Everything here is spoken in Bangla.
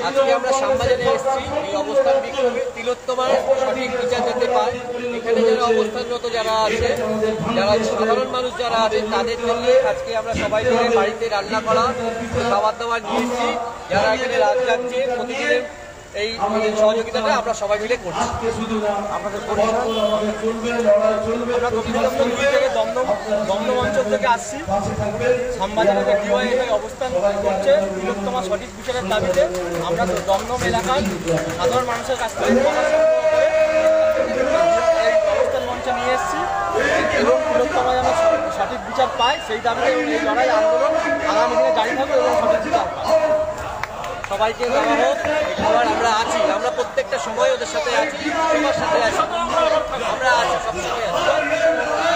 আজকে আমরা শ্যামবাজারে এসেছি এই অবস্থান বিক্ষোভে তিলোত্তমার সঠিক বিচার যাতে পায়। এখানে যারা অবস্থানরত যারা আছে, যারা সাধারণ মানুষ যারা আছে, তাদের জন্য আজকে আমরা সবাই মিলে বাড়িতে রান্না করা খাবার দাবার নিয়ে এসেছি। যারা এখানে রাত জাগছে প্রতিদিনের এই সহযোগিতাটা আমরা সবাই মিলে করছি। আমাদের থেকে দমদম অঞ্চল থেকে আসছি। শ্যামবাজারে ডিওয়াইএফআই অবস্থান করছে তিলোত্তমা সঠিক বিচারের দাবিতে। আমরা দমদম এলাকার সাধারণ মানুষের কাছ থেকে এই অবস্থান মঞ্চে নিয়ে এসেছি এবং তিলোত্তমা যেন সঠিক বিচার পায় সেই দাবিতে এই লড়াই আন্দোলন আগামী দিনে জারি থাকবে এবং সঠিক বিচার পায়। সবাইকে দেওয়া হোক এই খাবার। আমরা আছি, আমরা প্রত্যেকটা সময় ওদের সাথে আছি, সবার সাথে আছি, আমরা আছি, সবসময় আছি।